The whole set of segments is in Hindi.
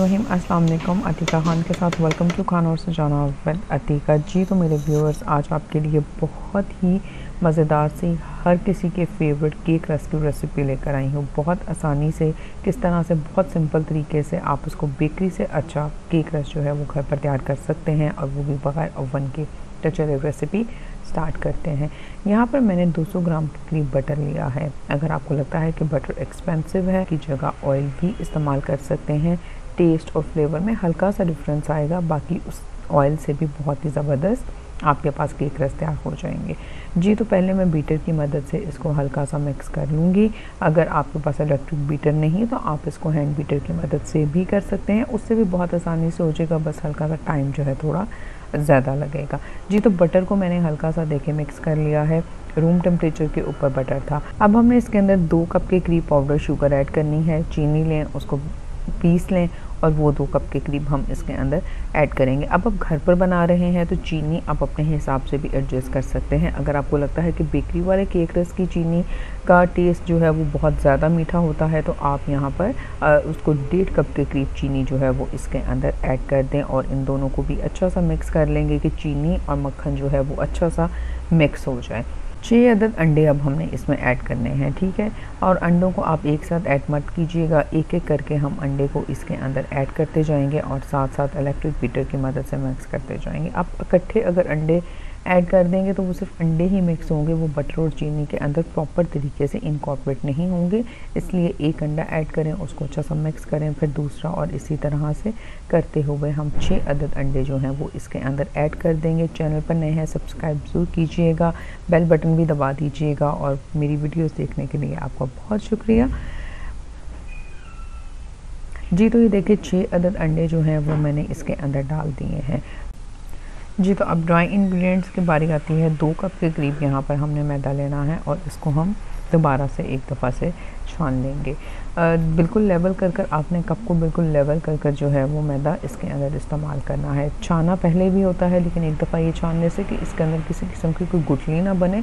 रहीम अस्सलाम वालेकुम। अतीका खान के साथ वेलकम टू खान और सुजाना विद अतीका। जी तो मेरे व्यूअर्स, आज आपके लिए बहुत ही मज़ेदार सी हर किसी के फेवरेट केक रेस्क्यू रेसिपी लेकर आई हूँ। बहुत आसानी से किस तरह से बहुत सिंपल तरीके से आप उसको बेकरी से अच्छा केक रेस जो है वो घर पर तैयार कर सकते हैं, और वो भी बगैर ओवन के। तो चलिए रेसिपी स्टार्ट करते हैं। यहाँ पर मैंने 200 ग्राम के करीब बटर लिया है। अगर आपको लगता है कि बटर एक्सपेंसिव है की जगह ऑयल भी इस्तेमाल कर सकते हैं। टेस्ट और फ्लेवर में हल्का सा डिफरेंस आएगा, बाकी उस ऑयल से भी बहुत ही ज़बरदस्त आपके पास केक रस तैयार हो जाएंगे। जी तो पहले मैं बीटर की मदद से इसको हल्का सा मिक्स कर लूँगी। अगर आपके पास इलेक्ट्रिक बीटर नहीं तो आप इसको हैंड बीटर की मदद से भी कर सकते हैं, उससे भी बहुत आसानी से हो जाएगा, बस हल्का सा टाइम जो है थोड़ा ज़्यादा लगेगा। जी तो बटर को मैंने हल्का सा देके मिक्स कर लिया है। रूम टेम्परेचर के ऊपर बटर था। अब हमने इसके अंदर 2 कप के करीब पाउडर शुगर ऐड करनी है। चीनी लें, उसको पीस लें, और वो 2 कप के करीब हम इसके अंदर ऐड करेंगे। अब आप घर पर बना रहे हैं तो चीनी आप अपने हिसाब से भी एडजस्ट कर सकते हैं। अगर आपको लगता है कि बेकरी वाले केक रस की चीनी का टेस्ट जो है वो बहुत ज़्यादा मीठा होता है, तो आप यहाँ पर उसको 1.5 कप के करीब चीनी जो है वो इसके अंदर ऐड कर दें, और इन दोनों को भी अच्छा सा मिक्स कर लेंगे कि चीनी और मक्खन जो है वो अच्छा सा मिक्स हो जाए। 6 अदद अंडे अब हमने इसमें ऐड करने हैं, ठीक है। और अंडों को आप एक साथ ऐड मत कीजिएगा, एक एक करके हम अंडे को इसके अंदर ऐड करते जाएंगे और साथ साथ इलेक्ट्रिक बीटर की मदद से मिक्स करते जाएंगे। आप इकट्ठे अगर अंडे ऐड कर देंगे तो वो सिर्फ अंडे ही मिक्स होंगे, वो बटर और चीनी के अंदर प्रॉपर तरीके से इनकॉर्पोरेट नहीं होंगे। इसलिए एक अंडा ऐड करें, उसको अच्छा सा मिक्स करें, फिर दूसरा, और इसी तरह से करते हुए हम 6 अदद अंडे जो हैं वो इसके अंदर ऐड कर देंगे। चैनल पर नए हैं सब्सक्राइब ज़रूर कीजिएगा, बेल बटन भी दबा दीजिएगा, और मेरी वीडियोस देखने के लिए आपका बहुत शुक्रिया। जी तो ये देखिए 6 अदद अंडे जो हैं वो मैंने इसके अंदर डाल दिए हैं। जी तो अब ड्राई इंग्रेडिएंट्स की बारी आती है। 2 कप के करीब यहाँ पर हमने मैदा लेना है, और इसको हम दोबारा से एक दफ़ा से छान लेंगे। बिल्कुल लेवल कर कर आपने कप को बिल्कुल लेवल कर कर जो है वो मैदा इसके अंदर इस्तेमाल करना है। छाना पहले भी होता है, लेकिन एक दफ़ा ये छानने से कि इसके अंदर किसी किस्म की कोई गुठली ना बने।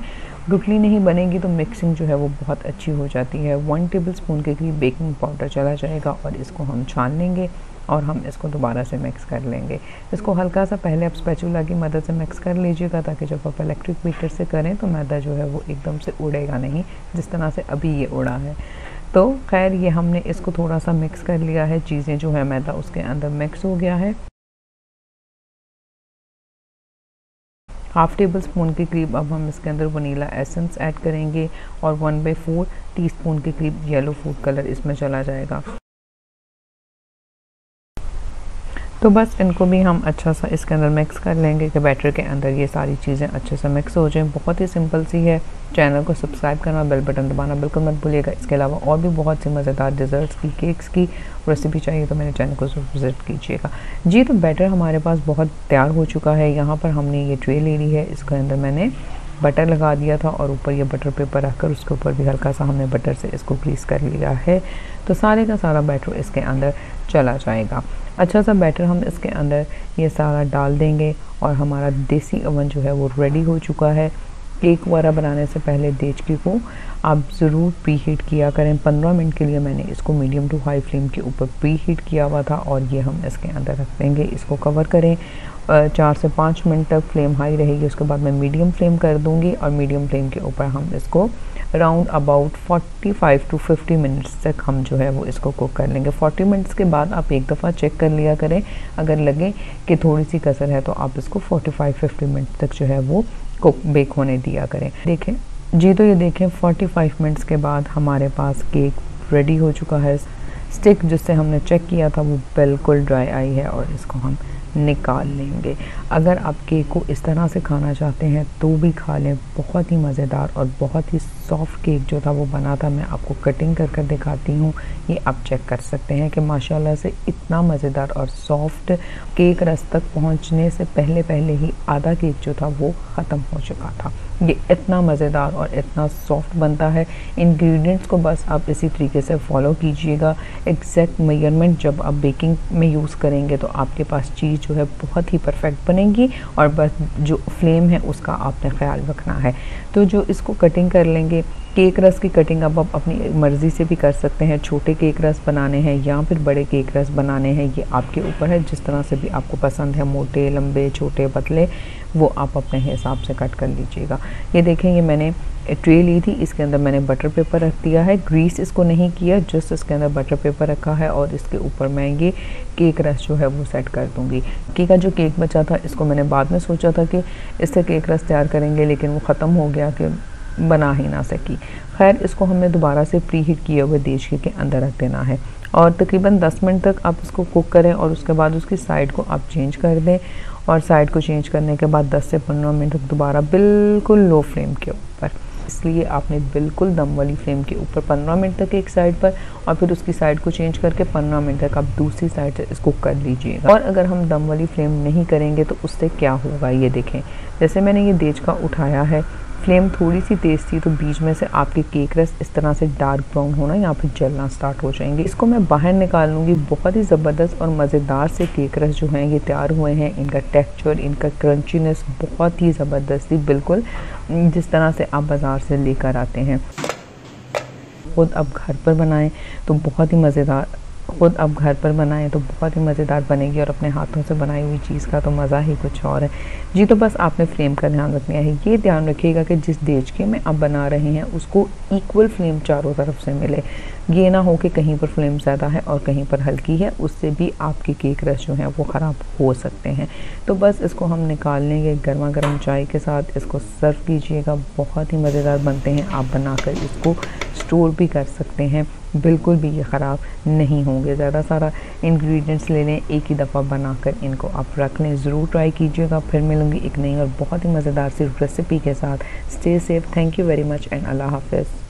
गुठली नहीं बनेगी तो मिक्सिंग जो है वो बहुत अच्छी हो जाती है। 1 टेबल स्पून के करीब बेकिंग पाउडर चला जाएगा, और इसको हम छान लेंगे और हम इसको दोबारा से मिक्स कर लेंगे। इसको हल्का सा पहले आप स्पैचुला की मदद से मिक्स कर लीजिएगा, ताकि जब आप इलेक्ट्रिक बीटर से करें तो मैदा जो है वो एकदम से उड़ेगा नहीं, जिस तरह से अभी ये उड़ा है। तो खैर ये हमने इसको थोड़ा सा मिक्स कर लिया है, चीज़ें जो है मैदा उसके अंदर मिक्स हो गया है। हाफ़ टेबल स्पून के करीब अब हम इसके अंदर वनीला एसेंस ऐड करेंगे, और 1/4 टीस्पून के करीब येलो फूड कलर इसमें चला जाएगा। तो बस इनको भी हम अच्छा सा इसके अंदर मिक्स कर लेंगे कि बैटर के अंदर ये सारी चीज़ें अच्छे से मिक्स हो जाएं। बहुत ही सिंपल सी है। चैनल को सब्सक्राइब करना, बेल बटन दबाना बिल्कुल मत भूलिएगा। इसके अलावा और भी बहुत सी मज़ेदार डिज़र्ट्स की, केक्स की रेसिपी चाहिए तो मेरे चैनल को विज़िट कीजिएगा। जी तो बैटर हमारे पास बहुत तैयार हो चुका है। यहाँ पर हमने ये ट्रे ले ली है, इसके अंदर मैंने बटर लगा दिया था, और ऊपर ये बटर पेपर रखकर उसके ऊपर भी हल्का सा हमने बटर से इसको ग्रीस कर लिया है। तो सारे का सारा बैटर इसके अंदर चला जाएगा। अच्छा सा बैटर हम इसके अंदर ये सारा डाल देंगे, और हमारा देसी ओवन जो है वो रेडी हो चुका है। केक वगैरह बनाने से पहले देचकी को आप ज़रूर प्री हीट किया करें। 15 मिनट के लिए मैंने इसको मीडियम टू हाई फ्लेम के ऊपर प्री हीट किया हुआ था, और ये हम इसके अंदर रख देंगे। इसको कवर करें, 4 से 5 मिनट तक फ्लेम हाई रहेगी। उसके बाद मैं मीडियम फ्लेम कर दूंगी, और मीडियम फ्लेम के ऊपर हम इसको राउंड अबाउट 45 टू 50 मिनट्स तक हम जो है वो इसको कुक कर लेंगे। 40 मिनट्स के बाद आप एक दफ़ा चेक कर लिया करें, अगर लगे कि थोड़ी सी कसर है तो आप इसको 45-50 मिनट तक जो है वो कुक बेक होने दिया करें। देखें जी तो ये देखें 45 मिनट्स के बाद हमारे पास केक रेडी हो चुका है। स्टिक जिससे हमने चेक किया था वो बिल्कुल ड्राई आई है, और इसको हम निकाल लेंगे। अगर आप केक को इस तरह से खाना चाहते हैं तो भी खा लें। बहुत ही मज़ेदार और बहुत ही सॉफ्ट केक जो था वो बना था। मैं आपको कटिंग कर कर दिखाती हूँ, ये आप चेक कर सकते हैं कि माशाल्लाह से इतना मज़ेदार और सॉफ्ट केक रस तक पहुँचने से पहले पहले ही आधा केक जो था वो ख़त्म हो चुका था। ये इतना मज़ेदार और इतना सॉफ्ट बनता है। इंग्रेडिएंट्स को बस आप इसी तरीके से फॉलो कीजिएगा। एग्जैक्ट मेजरमेंट जब आप बेकिंग में यूज़ करेंगे तो आपके पास चीज़ जो है बहुत ही परफेक्ट बनेगी, और बस जो फ्लेम है उसका आपने ख्याल रखना है। तो जो इसको कटिंग कर लेंगे देखिए केक रस की कटिंग अब आप अपनी मर्ज़ी से भी कर सकते हैं। छोटे केक रस बनाने हैं या फिर बड़े केक रस बनाने हैं, ये आपके ऊपर है। जिस तरह से भी आपको पसंद है, मोटे, लंबे, छोटे, पतले, वो आप अपने हिसाब से कट कर लीजिएगा। ये देखें, ये मैंने ट्रे ली थी, इसके अंदर मैंने बटर पेपर रख दिया है। ग्रीस इसको नहीं किया, जस्ट इसके अंदर बटर पेपर रखा है और इसके ऊपर मैं ये केक रस जो है वो सेट कर दूँगी। केक का जो केक बचा था इसको मैंने बाद में सोचा था कि इससे केक रस तैयार करेंगे, लेकिन वो ख़त्म हो गया कि बना ही ना सकी। खैर, इसको हमने दोबारा से प्री हीट किए हुए देचकी के अंदर रख देना है और तकरीबन 10 मिनट तक आप इसको कुक करें और उसके बाद उसकी साइड को आप चेंज कर दें। और साइड को चेंज करने के बाद 10 से 15 मिनट तक दोबारा बिल्कुल लो फ्लेम के ऊपर, इसलिए आपने बिल्कुल दम वाली फ्लेम के ऊपर 15 मिनट तक एक साइड पर और फिर उसकी साइड को चेंज करके 15 मिनट तक आप दूसरी साइड से इसको कर लीजिएगा। और अगर हम दम वाली फ्लेम नहीं करेंगे तो उससे क्या होगा, ये देखें। जैसे मैंने ये देचका उठाया है, फ्लेम थोड़ी सी तेज़ थी तो बीच में से आपके केक रस इस तरह से डार्क ब्राउन होना या फिर जलना स्टार्ट हो जाएंगे। इसको मैं बाहर निकाल लूँगी। बहुत ही ज़बरदस्त और मज़ेदार से केक रस जो हैं ये तैयार हुए हैं। इनका टेक्सचर, इनका क्रंचीनेस बहुत ही ज़बरदस्त थी, बिल्कुल जिस तरह से आप बाज़ार से लेकर आते हैं। खुद अब घर पर बनाएं तो बहुत ही मज़ेदार बनेगी और अपने हाथों से बनाई हुई चीज़ का तो मज़ा ही कुछ और है जी। तो बस आपने फ्लेम का ध्यान रखना है। ये ध्यान रखिएगा कि जिस देचके में आप बना रहे हैं उसको इक्वल फ्लेम चारों तरफ से मिले। ये ना हो कि कहीं पर फ्लेम ज़्यादा है और कहीं पर हल्की है, उससे भी आपके केक रस जो हैं वो ख़राब हो सकते हैं। तो बस इसको हम निकाल लेंगे, गर्मा गर्म चाय के साथ इसको सर्व कीजिएगा। बहुत ही मज़ेदार बनते हैं। आप बनाकर इसको स्टोर भी कर सकते हैं, बिल्कुल भी ये ख़राब नहीं होंगे। ज़्यादा सारा इंग्रेडिएंट्स ले लें, एक ही दफ़ा बनाकर इनको आप रख लें। ज़रूर ट्राई कीजिएगा। फिर मिलूँगी एक नई और बहुत ही मज़ेदार सी रेसिपी के साथ। Stay safe, thank you very much and अल्लाह हाफ़िज़।